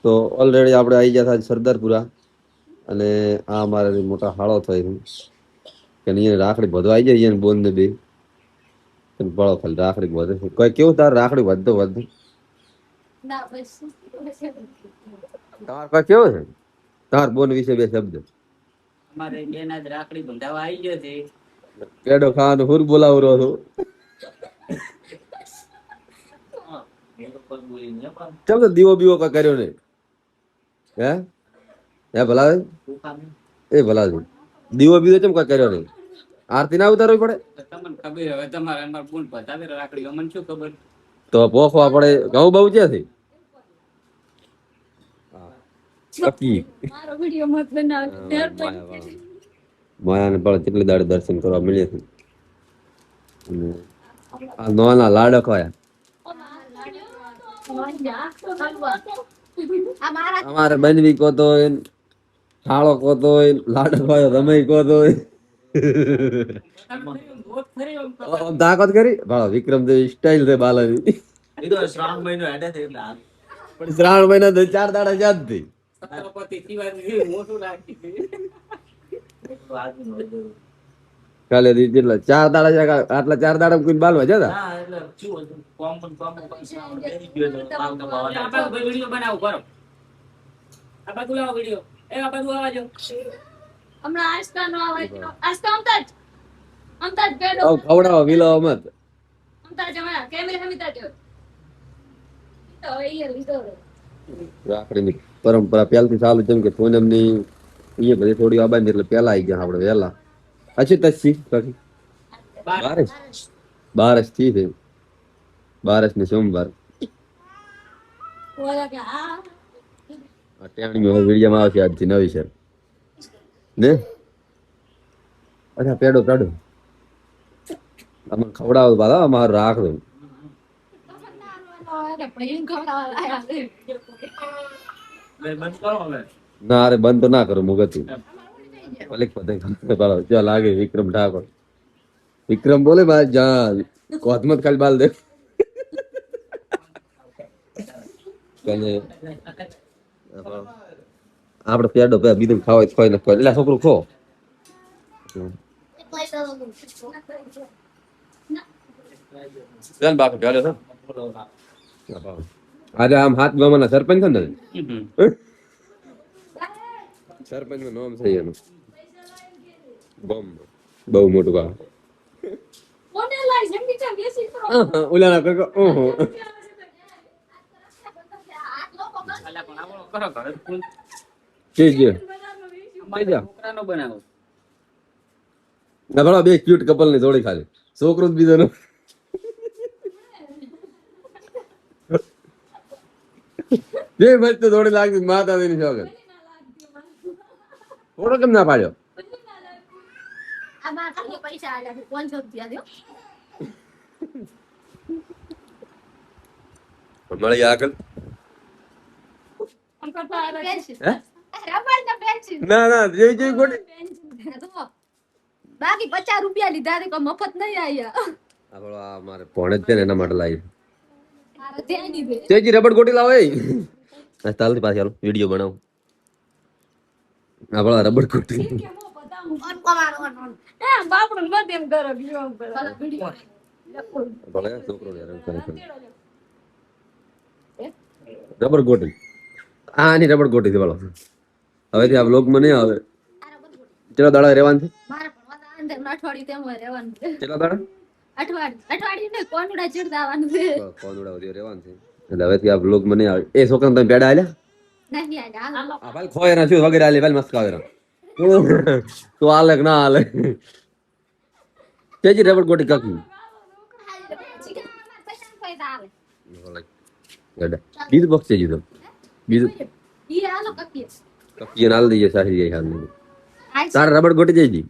તો ઓલરેડી આપણે આવી ગયા હતા સરદારપુરા અને આ અમારે મોટા હાળો થાય કે અહીંયા રાખડી બધો આવી જાય બોન ને બે બળો ખાલી રાખડી વધે કોઈ કેવું તાર રાખડી વધતો વધુ તમારે કોઈ કેવું છે તાર બોન વિશે બે શબ્દ અમારે બેન આજ રાખડી બંધાવા આવી ગયો છે પેડો ખાવાનું હુર બોલાવું રહ્યો છું ચમ તો દીવો બીવો કઈ કર્યો નહીં હે ભલા એ ભલા દીવો બીવો ચમ કઈ કર્યો નહીં આરતી ના ઉતારવી પડે તમને ખબર હવે તમારે અમાર બોન બતાવે રાખડી અમને શું ખબર તો પોખવા પડે ઘઉં બહુ ક્યાંથી મારો વિડિયો મત બનાવ માયાને પણ કેટલી દાડે દર્શન કરવા મળ્યા છે અને આ નોના લાડક હોય અમારે બનવી કો તો થાળો કો તો લાડક હોય રમઈ કો તો તાકાત કરી ભાવ વિક્રમ દેવ સ્ટાઇલ છે બાલાની શ્રાવણ મહિનો હેડે છે એટલે પણ શ્રાવણ મહિના તો 4 દાડા યાદ થઈ કાલે જેટલા 4 દાડા આટલા 4 દાડા કોઈ બાલવા જતા ખવડાવો વિલાવો મત રાખડીની પરંપરા પહેલથી ચાલુ જેમ કે પૂનમ ની એ બધી થોડી આબાની એટલે પેલા આવી ગયા આપડે વહેલા અચ્છી તસી બારસ થી છે બારસ ને સોમવાર ટેવણી વિડીયોમાં આવશે આજથી નવી છે ને અચ્છા પેડો પેડો આમાં ખવડાવો બાલા અમારું રાખ દઉં ના અરે બંધ તો ના કરું મુગતું ચાલ લાગે વિક્રમ ઠાકોર વિક્રમ બોલે ભાઈ જા કોતમત ખાલી બાલ દે આપડે પેડો બીજું ખાવા ખોઈ ને એટલે છોકરું ખો બાકી પેડો આજે આમ હાથ ગામના સરપંચ છે ને સરપંચ નું નામ છે એનું બહુ મોટું ગામ ઓલા ઓહો બે ક્યુટ કપલ ની જોડી ખાલી છોકરો બીજો નો બે મસ્ત જોડી લાગતી માતાજીની શોખ થોડો કેમ ના પાડ્યો મળી આગળ ના ના જેવી જેવી ગોટી બાકી 50 રૂપિયા લીધા તો મફત નહીં આયા મારે પોણે જ છે ને એના માટે લાવી તેજી રબડ ગોટી લાવો તાલથી પાછી હાલો વિડીયો બનાવું આપણા રબડ ગોટી રબર ગોટી આની રબડ ગોટી છે બોલો હવે આ વ્લોગ માં નહીં આવે ચલો દાડા રહેવાનું છે ચલો દાડા કોનુડા ચડવાનું છે એટલે હવે આ વ્લોગ માં નહીં આવે એ છોકરા તમે પેડા આલ્યા ભાઈ ખોય ના શું વગેરે આલે ભાઈ મસ્ત આવે તો આલે ના આલે તેજી રબડ ગોટી કાકી બીજું બોક્સ છે જીધો બીજું કકી નાલ દઈએ સારી જાય હાલ તારે રબડ ગોટી જઈ